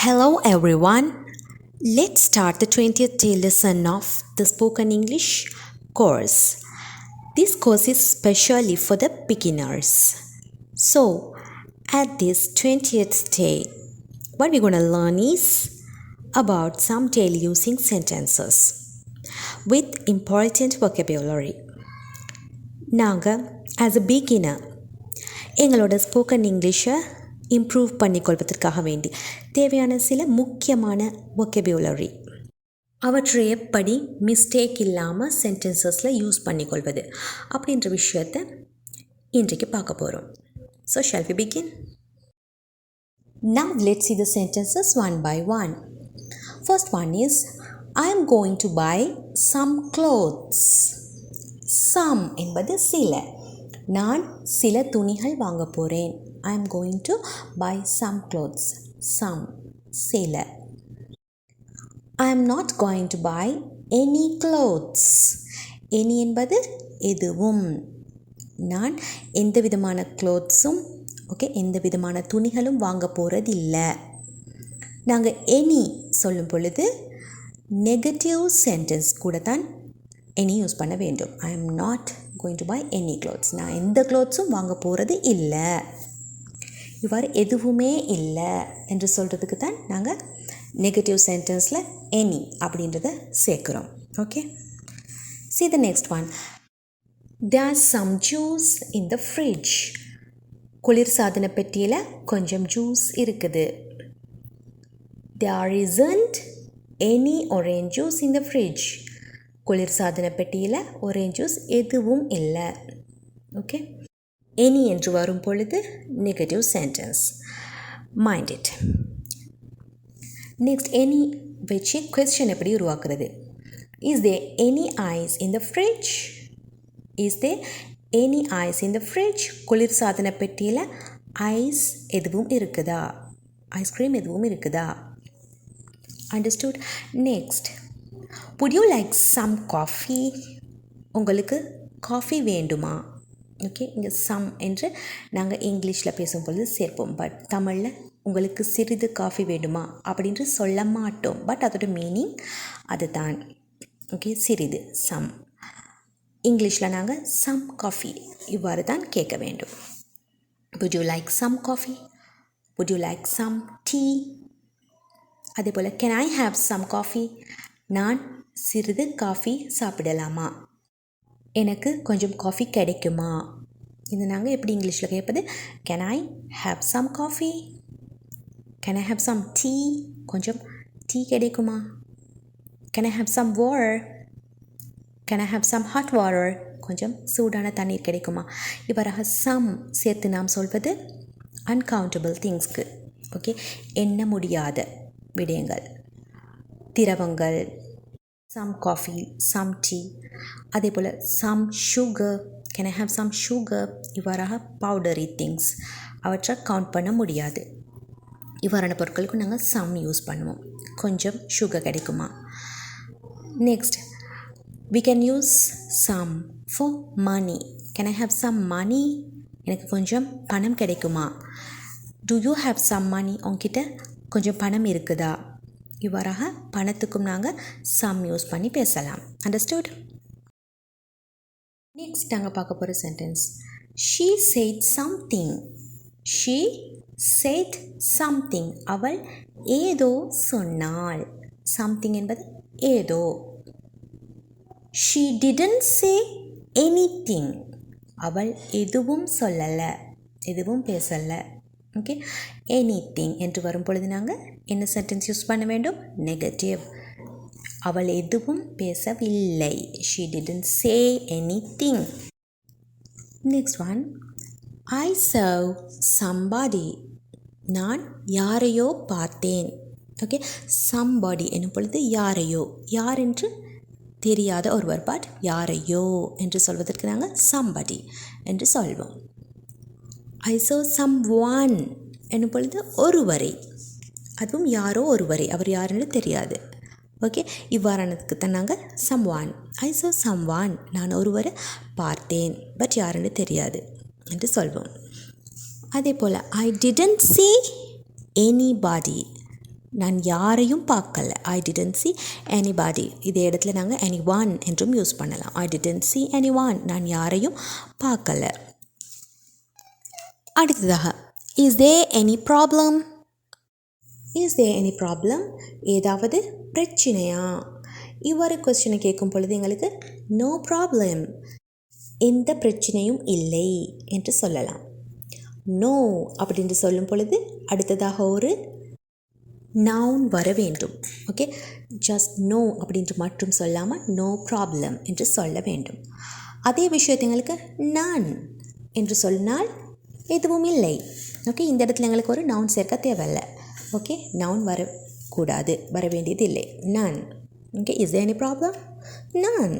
Hello everyone. Let's start the 20th day lesson of the spoken English course. This course is specially for the beginners. So, at this 20th day, what we're going to learn is about some daily using sentences with important vocabulary. நாங்கள் as a beginner எங்களோட spoken இங்கிலீஷை improve பண்ணிக்கொள்வதற்காக வேண்டி தேவையான சில முக்கியமான vocabulary அவற்றை எப்படி mistake இல்லாமல் சென்டென்சஸில் யூஸ் பண்ணிக்கொள்வது அப்படின்ற விஷயத்தை இன்றைக்கு பார்க்க போகிறோம். So shall we begin? Now let's see the sentences one by one. First one is I am going to buy some clothes. Some என்பது சில. நான் சில துணிகள் வாங்க போகிறேன். I am going to buy some clothes. Some, சில. I am not going to buy any clothes. Any என்பது எதுவும். நான் எந்த விதமான clothesum எந்த விதமான துணிகளும் வாங்க போகிறது இல்லை. நாங்கள் any சொல்லும் பொழுது நெகட்டிவ் சென்டென்ஸ் கூட தான் any யூஸ் பண்ண வேண்டும். I am not going to buy any clothes. நான் எந்த க்ளோத்ஸும் வாங்க போகிறது இல்லை. இவ்வாறு எதுவுமே இல்லை என்று சொல்கிறதுக்கு தான் நாங்கள் நெகட்டிவ் சென்டென்ஸில் any அப்படின்றத சேர்க்குறோம். Okay, see the next one. There's some juice in the fridge. குளிர் சாதன பெட்டியில் கொஞ்சம் ஜூஸ் இருக்குது. There isn't any orange juice in the fridge. குளிர் சாதன பெட்டியில் orange juice எதுவும் இல்லை. ஓகே, any என்று வரும் பொழுது negative sentence. Mind it. Next any வச்சு கொஸ்டின் எப்படி உருவாக்குறது? Is there any ice in the fridge? Is there any ice in the fridge? குளிர் சாதன பெட்டியில் ஐஸ் எதுவும் இருக்குதா? ஐஸ்கிரீம் எதுவும் இருக்குதா? Understood. Next, would you like some coffee? உங்களுக்கு காஃபி வேண்டுமா? ஓகே, இங்கே சம் என்று நாங்கள் இங்கிலீஷில் பேசும்பொழுது சேர்ப்போம். பட் தமிழில் உங்களுக்கு சிறிது காஃபி வேண்டுமா அப்படின்று சொல்ல மாட்டோம். பட் அதோட மீனிங் அதுதான். ஓகே, சிறிது சம். இங்கிலீஷில் நாங்கள் சம் காஃபி இவ்வாறு தான் கேட்க வேண்டும். would you like some coffee? would you like some tea? அதே போல் can I have some coffee? நான் சிறிது காஃபி சாப்பிடலாமா? எனக்கு கொஞ்சம் காஃபி கிடைக்குமா? இது நாங்கள் எப்படி இங்கிலீஷில் கேட்பது? Can I have some coffee? Can I have some tea? கொஞ்சம் டீ கிடைக்குமா? Can I have some water? Can I have some hot water? கொஞ்சம் சூடான தண்ணீர் கிடைக்குமா? இவ்வாறாக சம் சேர்த்து நாம் சொல்வது அன்கவுண்டபிள் திங்ஸ்க்கு. ஓகே, எண்ண முடியாத விடயங்கள், திரவங்கள். சம் காஃபி, சம் டீ, அதே போல் some sugar. Can I have some sugar? இவ்வாறாக பவுடரி திங்ஸ், அவற்றை கவுண்ட் பண்ண முடியாது. இவ்வாறான பொருட்களுக்கும் நாங்கள் சம் யூஸ் பண்ணுவோம். கொஞ்சம் சுகர் கிடைக்குமா? Next, we can use some for money. can I have some money? எனக்கு கொஞ்சம் பணம் கிடைக்குமா? do you have some money? உங்ககிட்ட கொஞ்சம் பணம் இருக்குதா? இவ்வாறாக பணத்துக்கும் நாங்கள் சம் யூஸ் பண்ணி பேசலாம். அண்டர்ஸ்டுட்? நெக்ஸ்ட் நாங்கள் பார்க்க போகிற sentence, she said something. she said something. அவள் ஏதோ சொன்னாள். something என்பது ஏதோ. she didn't say anything. அவள் எதுவும் சொல்லலை, எதுவும் பேசலை. ஓகே, எனிதிங் என்று வரும் பொழுது நாங்கள் என்ன சென்டென்ஸ் யூஸ் பண்ண வேண்டும்? நெகட்டிவ். அவள் எதுவும் பேசவில்லை. she didn't say anything. next one, I saw somebody. நான் யாரையோ பார்த்தேன். ஓகே, somebody என்னும் பொழுது யாரையோ, யார் என்று தெரியாத ஒருவர். பட் யாரையோ என்று சொல்வதற்கு நாங்கள் somebody என்று சொல்வோம். I saw someone என்னும் பொழுது ஒருவரை, அதுவும் யாரோ ஒருவரை, அவர் யாருன்னு தெரியாது. ஓகே, இவ்வாறானதுக்கு தான் நாங்கள் someone. I saw someone, நான் ஒருவரை பார்த்தேன், பட் யாருன்னு தெரியாது என்று சொல்வோம். அதே போல் I didn't see anybody. நான் யாரையும் பார்க்கல. ஐ didn't see anybody. இதே இடத்துல நாங்கள் anyone என்றும் யூஸ் பண்ணலாம். ஐ didn't see anyone. நான் யாரையும் பார்க்கல. அடுத்ததாக is there any problem? is there any problem? ஏதாவது பிரச்சனையா? இவ்வாறு கொஸ்டினை கேட்கும் பொழுது எங்களுக்கு no problem, எந்த பிரச்சனையும் இல்லை என்று சொல்லலாம். நோ அப்படின்னு சொல்லும் பொழுது அடுத்ததாக ஒரு நவுன் வர வேண்டும். ஓகே, ஜஸ்ட் நோ அப்படின்று மட்டும் சொல்லாமல் நோ ப்ராப்ளம் என்று சொல்ல வேண்டும். அதே விஷயத்தை எங்களுக்கு நான் என்று சொன்னால் எதுவும் இல்லை. ஓகே, இந்த இடத்துல எங்களுக்கு ஒரு நவுன் சேர்க்க தேவையில்லை. ஓகே, நவுன் வரக்கூடாது, வர வேண்டியது இல்லை. நான். Okay, is there any problem? நான்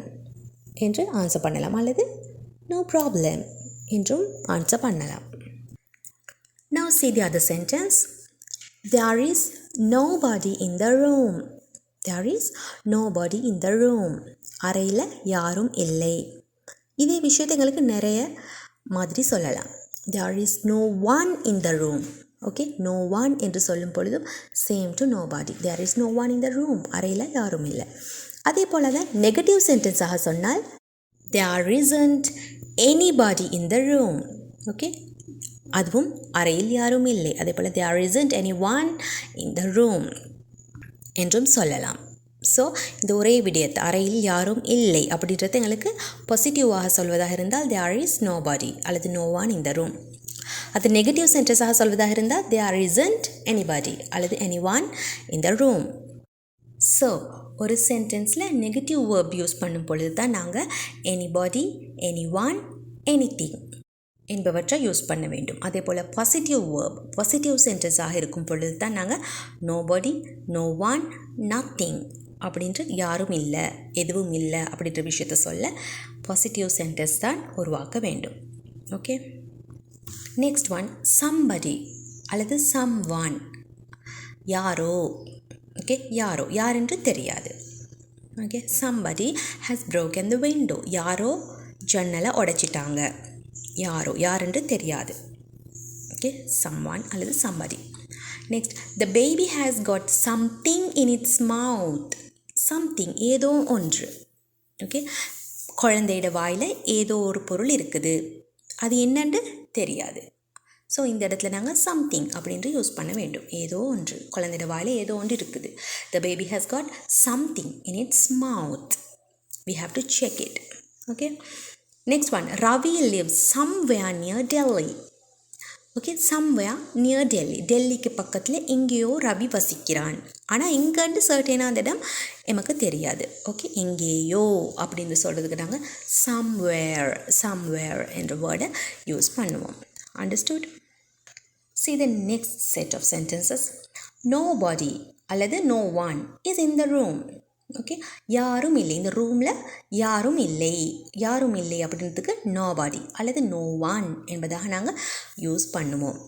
என்று ஆன்சர் பண்ணலாம், அல்லது நோ ப்ராப்ளம் என்றும் ஆன்சர் பண்ணலாம். Now see the other sentence. There is nobody in the room. There is nobody in the room. அறையில் யாரும் இல்லை. இதே விஷயத்தை எங்களுக்கு நிறைய மாதிரி சொல்லலாம். There is no one in the room. Okay, no one என்று சொல்லும் பொழுதும் same to nobody. There is no one in the room. அறையில் யாரும் இல்லை. அதே போல தான் நெகட்டிவ் சென்டென்ஸாக சொன்னால் there isn't anybody in the room. Okay, அதுவும் அறையில் யாரும் இல்லை. அதே போல் there isn't anyone in the room என்றும் சொல்லலாம். ஸோ இந்த ஒரே விடயத்தை அறையில் யாரும் இல்லை அப்படின்றது எங்களுக்கு பாசிட்டிவாக சொல்வதாக இருந்தால் there is nobody அல்லது no one in the room. அது நெகட்டிவ் சென்டென்ஸாக சொல்வதாக இருந்தால் there isn't anybody அல்லது anyone in the room. So ஒரு சென்டென்ஸில் நெகட்டிவ் வேர்ப் யூஸ் பண்ணும் பொழுது தான் நாங்கள் anybody, anyone, anything என்பவற்றை யூஸ் பண்ண வேண்டும். அதே போல் பாசிட்டிவ் வேர்ப், பாசிட்டிவ் சென்டென்ஸாக இருக்கும் பொழுது தான் நாங்கள் நோபடி, நோ ஒன், நத்திங் அப்படின்ற யாரும் இல்லை, எதுவும் இல்லை அப்படின்ற விஷயத்த சொல்ல பாசிட்டிவ் சென்டென்ஸ் தான் உருவாக்க வேண்டும். ஓகே, நெக்ஸ்ட் ஒன் சம்படி அல்லது சம் ஒன். யாரோ. ஓகே, யாரோ, யார் என்று தெரியாது. Okay, somebody has broken the window. யாரோ ஜன்னலை உடைச்சிட்டாங்க. யாரோ, யார் என்று தெரியாது. ஓகே, someone அல்லது somebody. Next, the baby has got something in its mouth. something, ஏதோ ஒன்று. ஓகே, குழந்தையோட வாயில் ஏதோ ஒரு பொருள் இருக்குது, அது என்னன்னு தெரியாது. ஸோ இந்த இடத்துல நாங்கள் சம்திங் அப்படின்ட்டு யூஸ் பண்ண வேண்டும். ஏதோ ஒன்று, குழந்தையோட வாயில் ஏதோ ஒன்று இருக்குது. the baby has got something in its mouth. we have to check it. Okay, next one, Ravi lives somewhere near Delhi. Okay, somewhere near Delhi. டெல்லிக்கு பக்கத்தில் எங்கேயோ ரவி வசிக்கிறான். ஆனால் எங்கேன்னு சர்டேனாக அந்த இடம் எமக்கு தெரியாது. ஓகே, எங்கேயோ அப்படின்னு சொல்கிறதுக்கு நாங்கள் somewhere என்ற வேர்டை யூஸ் பண்ணுவோம். Understood? See the next set of sentences. Nobody அல்லது no one is in the room. Okay, யாரும் இல்லை, இந்த ரூமில் யாரும் இல்லை. யாரும் இல்லை அப்படின்றதுக்கு nobody அல்லது no one என்பதாக நாங்கள் யூஸ் பண்ணுவோம்.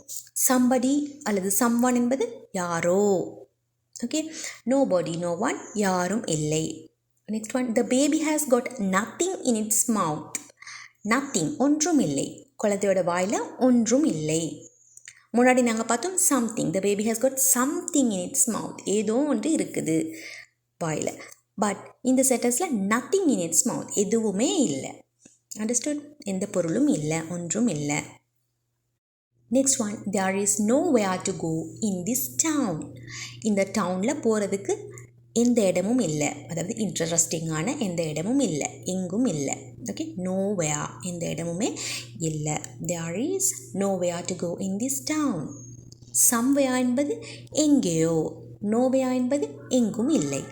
somebody அல்லது someone என்பது யாரோ. ஓகே, nobody, no one, யாரும் இல்லை. next one, the baby has got nothing in its mouth. nothing, ஒன்றும் இல்லை. குழந்தையோட வாயில் ஒன்றும் இல்லை. முன்னாடி நாங்கள் பார்த்தோம் something, the baby has got something in its mouth. ஏதோ ஒன்று இருக்குது வாயில். பட் இந்த சென்டென்ஸில் நத்திங் இன் இட்ஸ் மவுத், எதுவுமே இல்லை. அண்டர்ஸ்டுட்? எந்த பொருளும் இல்லை, ஒன்றும் இல்லை. Next one, there is nowhere to go in this town. இந்த டவுனில் போகிறதுக்கு எந்த இடமும் இல்லை, அதாவது இன்ட்ரெஸ்டிங்கான எந்த இடமும் இல்லை, எங்கும் இல்லை. ஓகே, நோ வேர், எந்த இடமுமே இல்லை. There is nowhere to go in this town. Somewhere என்பது எங்கேயோ, நோவேர் என்பது எங்கும் இல்லை.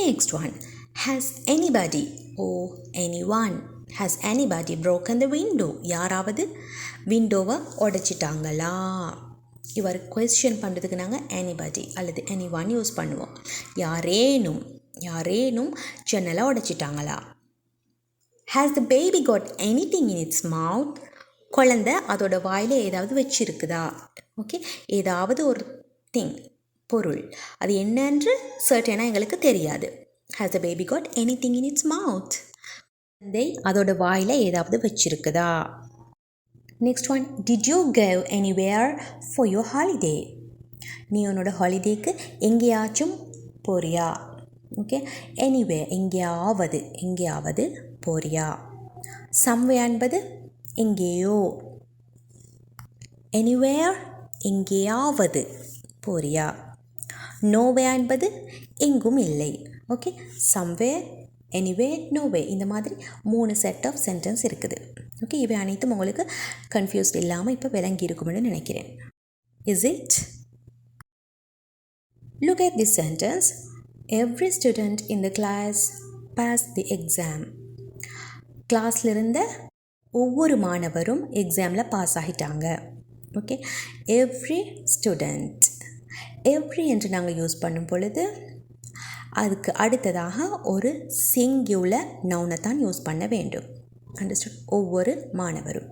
Next one, has anybody or anyone, has anybody broken the window? யாராவது விண்டோவை உடைச்சிட்டாங்களா? இவர் கொஸ்டின் பண்ணுறதுக்கு நாங்கள் anybody அல்லது anyone யூஸ் பண்ணுவோம். யாரேனும் ஜன்னலை உடைச்சிட்டாங்களா? has the baby got anything in its mouth? குழந்தை அதோட வாயில் ஏதாவது வச்சிருக்குதா? ஓகே, ஏதாவது ஒரு திங், பொருள், அது என்னன்று சர்டனாக எங்களுக்கு தெரியாது. has the baby got anything in its mouth? குழந்தை அதோட வாயில் ஏதாவது வச்சிருக்குதா? Next one, did you go anywhere for your holiday? நீ உன்னோட ஹாலிடேக்கு எங்கேயாச்சும் போறியா? ஓகே, எனிவே எங்கேயாவது போறியா? சம்வே என்பது எங்கேயோ, எனிவேர் எங்கேயாவது போறியா? நோவே என்பது எங்கும் இல்லை. ஓகே, சம்வே, எனிவே, நோவே, இந்த மாதிரி 3 செட் ஆஃப் சென்டென்ஸ் இருக்குது. ஓகே, இவை அனைத்தும் உங்களுக்கு கன்ஃபியூஸ்ட் இல்லாமல் இப்போ விளங்கி இருக்கும்னு நினைக்கிறேன். Is it? Look at this sentence. Every student in the class passed the exam. கிளாஸில் இருந்த ஒவ்வொரு மாணவரும் எக்ஸாமில் பாஸ் ஆகிட்டாங்க. ஓகே, எவ்ரி ஸ்டூடெண்ட், எவ்ரி என்று நாங்கள் யூஸ் பண்ணும் பொழுது அதுக்கு அடுத்ததாக ஒரு சிங்குலர் நவுனை தான் யூஸ் பண்ண வேண்டும். அண்டர்ஸ்டுட்? ஒவ்வொரு மாணவரும்.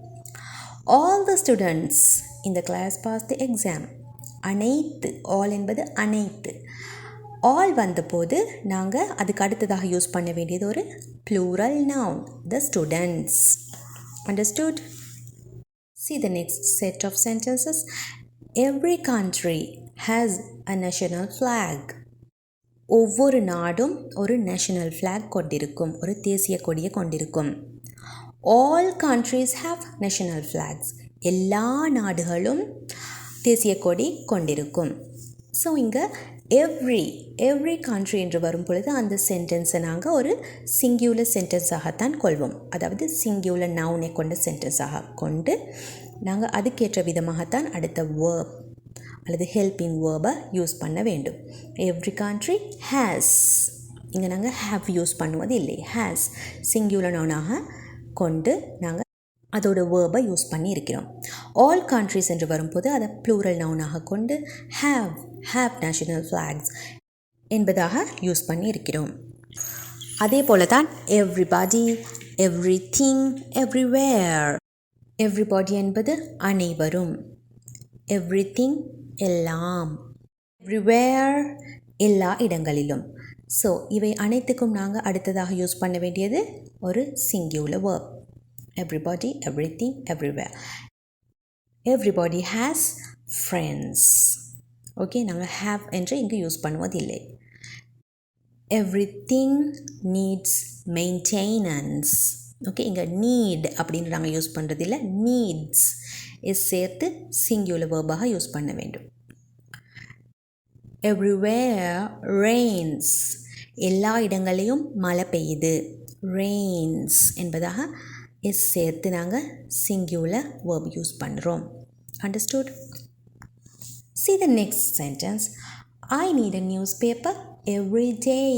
ஆல் த ஸ்டூடெண்ட்ஸ் இந்த கிளாஸ் பாஸ் தி எக்ஸாம். அனைத்து, ஆல் என்பது அனைத்து. ஆல் வந்தபோது நாங்கள் அதுக்கு அடுத்ததாக யூஸ் பண்ண வேண்டியது ஒரு plural noun, the students. Understood? See the next set of sentences. Every country has a national flag. ஒவ்வொரு நாடும் ஒரு நேஷனல் ஃப்ளாக் கொண்டிருக்கும், ஒரு தேசிய கொடியை கொண்டிருக்கும். All countries have national flags. எல்லா நாடுகளும் தேசிய கொடி கொண்டிருக்கும். ஸோ இங்கே எவ்ரி கண்ட்ரி என்று வரும் பொழுது அந்த சென்டென்ஸை நாங்கள் ஒரு சிங்குலர் சென்டென்ஸாகத்தான் கொள்வோம். அதாவது சிங்குலர் நவுனை கொண்ட சென்டென்ஸாக கொண்டு நாங்கள் அதுக்கேற்ற விதமாகத்தான் அடுத்த வேர்ப் அல்லது ஹெல்பிங் வேர்பை யூஸ் பண்ண வேண்டும். எவ்ரி கண்ட்ரி ஹேஸ், இங்கே நாங்கள் ஹேவ் யூஸ் பண்ணுவது இல்லை. ஹேஸ் சிங்குலர் நவுனாக கொண்டு நாங்கள் அதோட வேர்பை யூஸ் பண்ணி இருக்கிறோம். ஆல் கண்ட்ரிஸ் என்று வரும்போது அதை ப்ளூரல் நவுனாக கொண்டு ஹேவ் நேஷனல் ஃப்ளாக்ஸ் என்பதாக யூஸ் பண்ணி இருக்கிறோம். அதே போல தான் எவ்ரிபடி, எவ்ரிதிங், எவ்ரிவேர். எவ்ரிபடி என்பது அனைவரும், எவ்ரிதிங் எல்லாம், எவ்ரிவேர் எல்லா இடங்களிலும். ஸோ இவை அனைத்துக்கும் நாங்கள் அடுத்ததாக யூஸ் பண்ண வேண்டியது ஒரு singular verb. Everybody, everything, everywhere. Everybody has friends. Okay, நாங்கள் have என்று இங்கு யூஸ் பண்ணுவதில்லை. Everything needs maintenance. ஓகே, இங்கே நீட் அப்படின்னு நாங்கள் யூஸ் பண்ணுறதில்லை. நீட்ஸ் சேர்த்து சிங்குலர் வேர்பாக யூஸ் பண்ண வேண்டும். Everywhere rains. எல்லா இடங்களையும் மழை பெய்யுது. Rains என்பதாக சேர்த்து நாங்கள் சிங்குலர் வேர்ப் யூஸ் பண்ணுறோம். Understood? See the next sentence. I need a newspaper every day.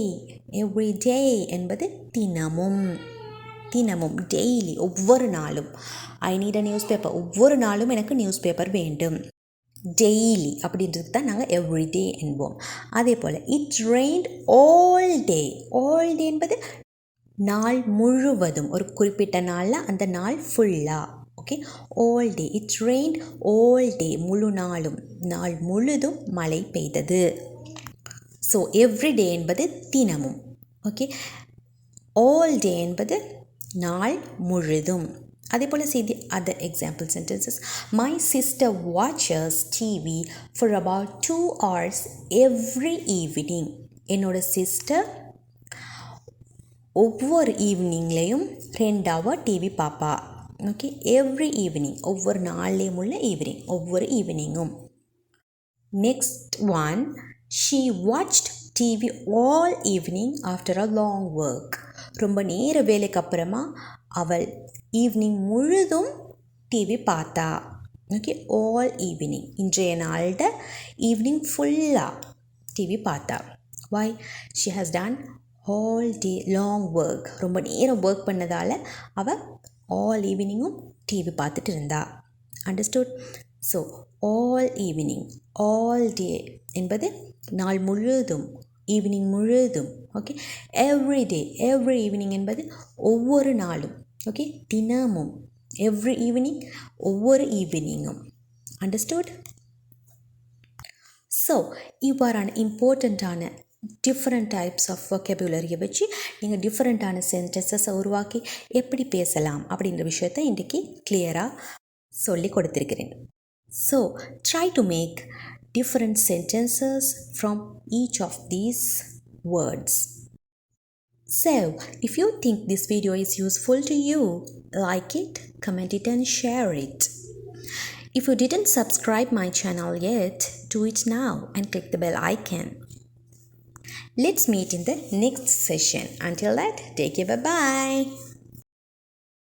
Every day என்பது தினமும், டெய்லி, ஒவ்வொரு நாளும். I need a newspaper, ஒவ்வொரு நாளும் எனக்கு நியூஸ் பேப்பர் வேண்டும். டெய்லி அப்படின்றது தான் நாங்கள் எவ்ரிடே என்போம். அதே போல் it rained all day. All day என்பது நாள் முழுவதும், ஒரு குறிப்பிட்ட நாளில் அந்த நாள் ஃபுல்லாக. Okay, all day, it rained all day, முழு நாளும், நாள் முழுதும் மழை பெய்தது. ஸோ எவ்ரிடே என்பது தினமும். ஓகே, ஆல் டே என்பது நாள் முழுதும். அதே போல் see the other example sentences. My sister watches TV for about 2 hours every evening. என்னோட சிஸ்டர் ஒவ்வொரு ஈவினிங்லேயும் 2 hour டிவி பார்ப்பா. ஓகே, எவ்ரி ஈவினிங், ஒவ்வொரு நாள்லேயும் உள்ள ஈவினிங், ஒவ்வொரு ஈவினிங்கும். Next one, she watched TV all evening after a long work. ரொம்ப நேர வேலைக்கு அப்புறமா அவள் ஈவினிங் முழுதும் டிவி பார்த்தா. ஓகே, ஆல் ஈவினிங், இன்றைய நாளோட ஈவினிங் ஃபுல்லாக டிவி பார்த்தா. Why? She has done all day long work. ரொம்ப நேரம் ஒர்க் பண்ணதால் அவள் ஆல் ஈவினிங்கும் டிவி பார்த்துட்டு இருந்தா. Understood? So all evening, all day என்பது நாள் முழுதும், ஈவினிங் முழுதும். Okay, every day, every evening என்பது ஒவ்வொரு நாளும். ஓகே, தினமும். எவ்ரி ஈவினிங், ஒவ்வொரு ஈவினிங்கும். அண்டர்ஸ்டுட்? ஸோ இவ்வாறான இம்பார்ட்டண்ட்டான டிஃப்ரெண்ட் டைப்ஸ் ஆஃப் வொக்கபுலரியை வச்சு நீங்கள் டிஃப்ரெண்ட்டான சென்டென்சஸை உருவாக்கி எப்படி பேசலாம் அப்படின்ற விஷயத்தை இன்றைக்கி கிளியராக சொல்லி கொடுத்துருக்கிறேன். So try to make different sentences from each of these words. So, if you think this video is useful to you, like it, comment it and share it. If you didn't subscribe my channel yet, do it now and click the bell icon. Let's meet in the next session. Until that, take care, bye-bye.